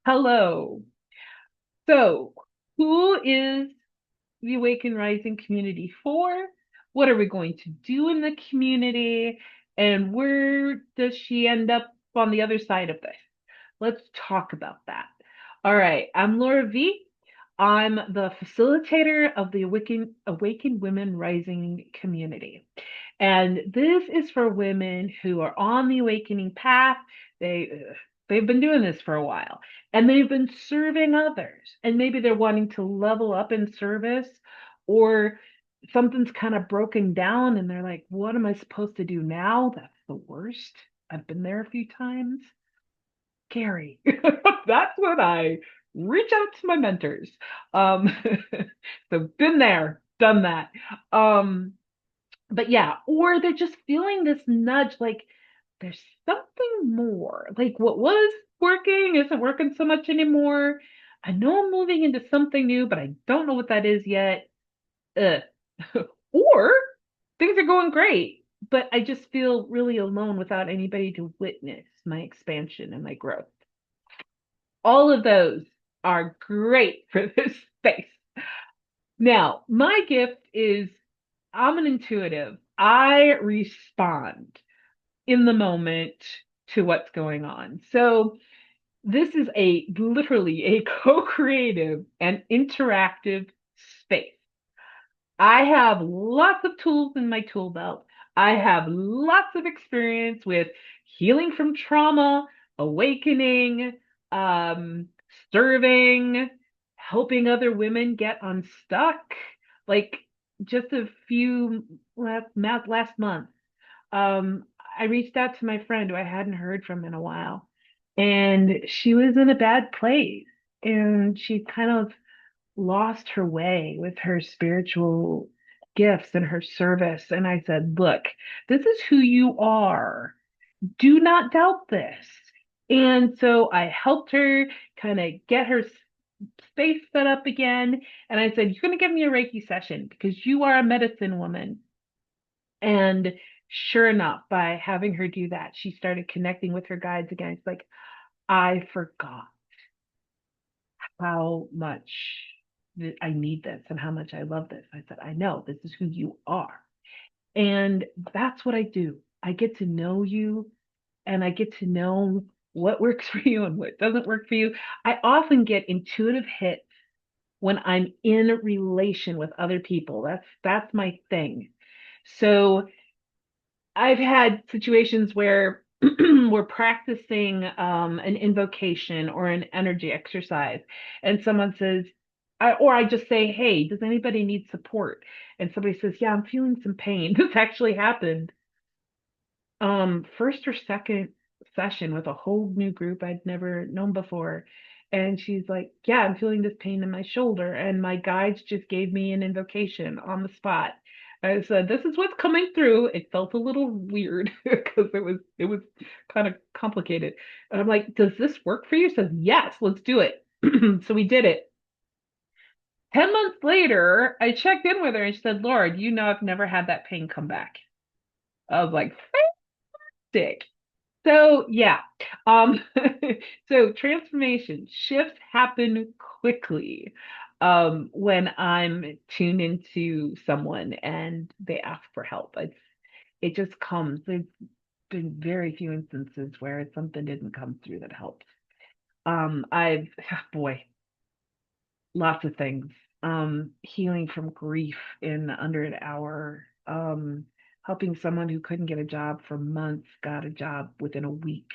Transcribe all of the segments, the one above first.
Hello. So, who is the Awaken Rising community for? What are we going to do in the community? And where does she end up on the other side of this? Let's talk about that. All right, I'm Laura V. I'm the facilitator of the Awaken Women Rising community. And this is for women who are on the awakening path. They've been doing this for a while and they've been serving others. And maybe they're wanting to level up in service, or something's kind of broken down and they're like, what am I supposed to do now? That's the worst. I've been there a few times. Scary. That's when I reach out to my mentors. Um, so been there, done that. Um, but yeah, or they're just feeling this nudge, like there's something more. Like what was working isn't working so much anymore. I know I'm moving into something new, but I don't know what that is yet. Ugh. Or things are going great, but I just feel really alone without anybody to witness my expansion and my growth. All of those are great for this space. Now, my gift is I'm an intuitive. I respond in the moment to what's going on. So this is a literally a co-creative and interactive space. I have lots of tools in my tool belt. I have lots of experience with healing from trauma, awakening, um, serving, helping other women get unstuck. Like just a few last month, um, I reached out to my friend who I hadn't heard from in a while, and she was in a bad place, and she kind of lost her way with her spiritual gifts and her service. And I said, look, this is who you are. Do not doubt this. And so I helped her kind of get her space set up again. And I said, you're going to give me a Reiki session because you are a medicine woman. And sure enough, by having her do that, she started connecting with her guides again. It's like, I forgot how much I need this and how much I love this. I said, I know this is who you are. And that's what I do. I get to know you and I get to know what works for you and what doesn't work for you. I often get intuitive hits when I'm in relation with other people. That's my thing. So I've had situations where we're practicing an invocation or an energy exercise, and someone says, or I just say, hey, does anybody need support? And somebody says, yeah, I'm feeling some pain. This actually happened. First or second session with a whole new group I'd never known before. And she's like, yeah, I'm feeling this pain in my shoulder. And my guides just gave me an invocation on the spot. I said, this is what's coming through. It felt a little weird because it was kind of complicated. And I'm like, does this work for you? She says, yes, let's do it. So we did it. 10 months later, I checked in with her and she said, Lord, you know I've never had that pain come back. I was like, fantastic. So yeah, um, so transformation shifts happen quickly when I'm tuned into someone and they ask for help. It just comes. There's been very few instances where something didn't come through that helped. I've boy, lots of things. Healing from grief in under an hour. Helping someone who couldn't get a job for months got a job within a week.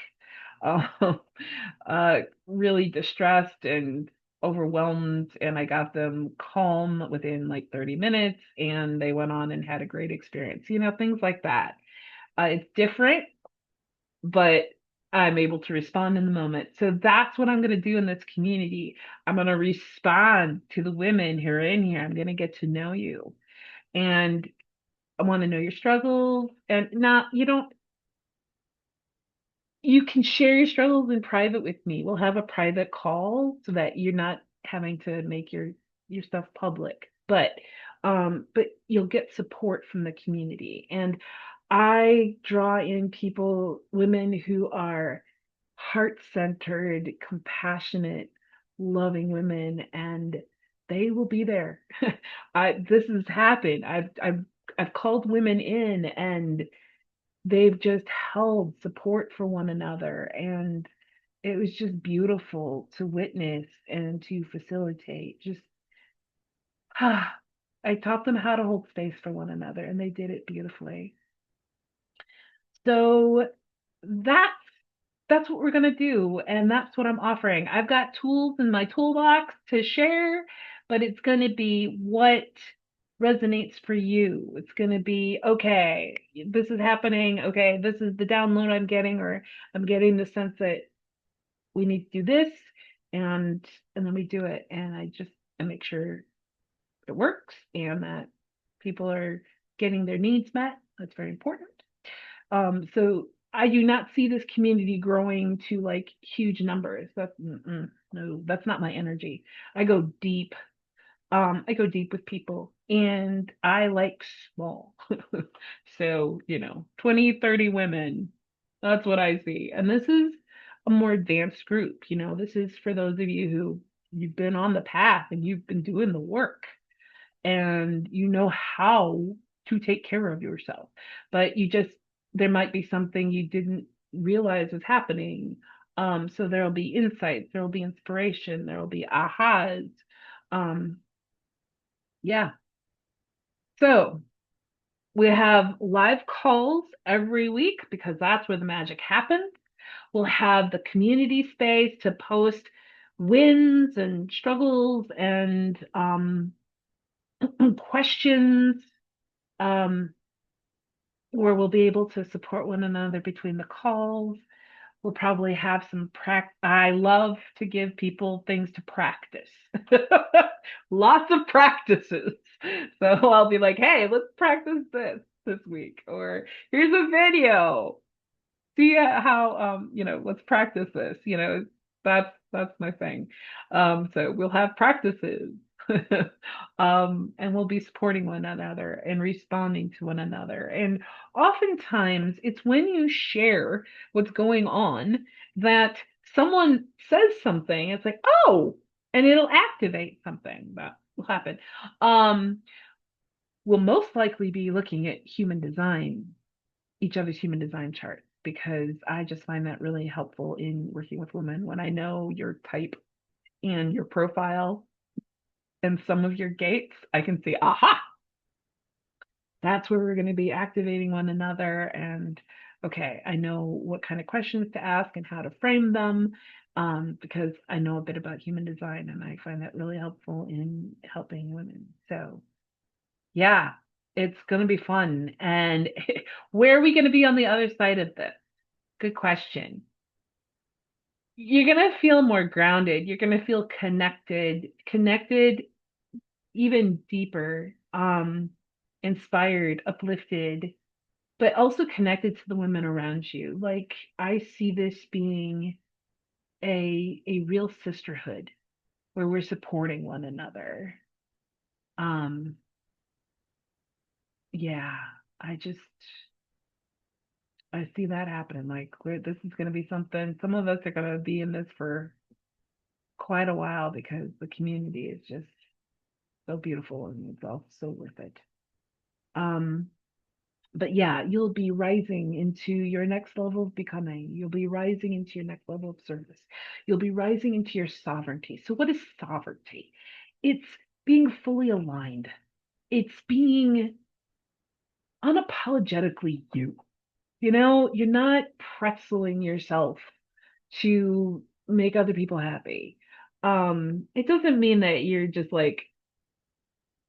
Uh, really distressed and overwhelmed, and I got them calm within like 30 minutes, and they went on and had a great experience. Things like that. It's different, but I'm able to respond in the moment. So that's what I'm going to do in this community. I'm going to respond to the women who are in here. I'm going to get to know you. And I want to know your struggles. And not, you can share your struggles in private with me. We'll have a private call so that you're not having to make your stuff public. But you'll get support from the community. And I draw in people, women who are heart-centered, compassionate, loving women, and they will be there. This has happened. I've called women in, and they've just held support for one another, and it was just beautiful to witness and to facilitate. Just I taught them how to hold space for one another, and they did it beautifully. So that's that's what we're going to do, and that's what I'm offering. I've got tools in my toolbox to share, but it's going to be what resonates for you. It's going to be, okay, this is happening. Okay, this is the download I'm getting, or I'm getting the sense that we need to do this, and then we do it, and I make sure it works and that people are getting their needs met. That's very important. So I do not see this community growing to like huge numbers. No, that's not my energy. I go deep. I go deep with people, and I like small. So, 20, 30 women. That's what I see. And this is a more advanced group. This is for those of you who you've been on the path and you've been doing the work, and you know how to take care of yourself. But there might be something you didn't realize was happening. So there'll be insights, there'll be inspiration, there'll be ahas. Um, yeah. So we have live calls every week because that's where the magic happens. We'll have the community space to post wins and struggles and questions, um, where we'll be able to support one another between the calls. We'll probably have some practice. I love to give people things to practice. Lots of practices. So I'll be like, hey, let's practice this week. Or here's a video. See how let's practice this. That's my thing. So we'll have practices. And we'll be supporting one another and responding to one another. And oftentimes it's when you share what's going on that someone says something. It's like, oh, and it'll activate something that will happen. Um, we'll most likely be looking at human design, each other's human design chart, because I just find that really helpful in working with women. When I know your type and your profile and some of your gates, I can see, aha, that's where we're going to be activating one another. And okay, I know what kind of questions to ask and how to frame them, because I know a bit about human design, and I find that really helpful in helping women. So yeah, it's going to be fun. And where are we going to be on the other side of this? Good question. You're going to feel more grounded. You're going to feel connected even deeper, inspired, uplifted, but also connected to the women around you. Like, I see this being a real sisterhood where we're supporting one another. Um, yeah, I just I see that happening. Like, this is going to be something. Some of us are going to be in this for quite a while because the community is just so beautiful and it's all so worth it. Um, but yeah, you'll be rising into your next level of becoming. You'll be rising into your next level of service. You'll be rising into your sovereignty. So, what is sovereignty? It's being fully aligned, it's being unapologetically you. You're not pretzeling yourself to make other people happy. It doesn't mean that you're just like,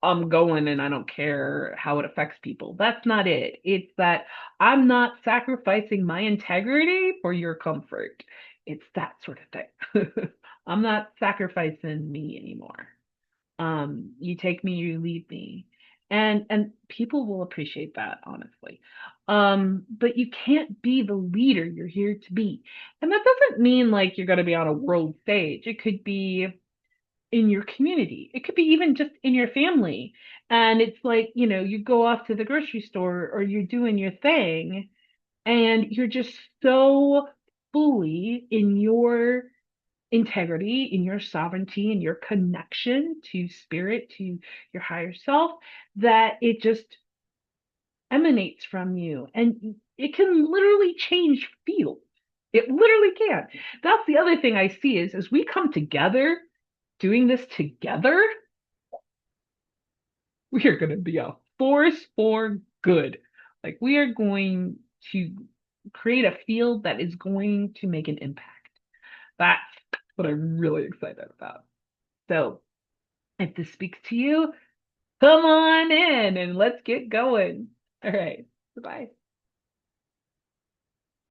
I'm going and I don't care how it affects people. That's not it. It's that I'm not sacrificing my integrity for your comfort. It's that sort of thing. I'm not sacrificing me anymore. You take me, you leave me. And people will appreciate that, honestly. But you can't be the leader you're here to be. And that doesn't mean like you're going to be on a world stage. It could be in your community. It could be even just in your family. And it's like, you go off to the grocery store or you're doing your thing and you're just so fully in your integrity, in your sovereignty, in your connection to spirit, to your higher self, that it just emanates from you. And it can literally change fields. It literally can. That's the other thing I see is as we come together doing this together, we are going to be a force for good. Like we are going to create a field that is going to make an impact. That's what I'm really excited about. So if this speaks to you, come on in and let's get going. All right. Bye-bye.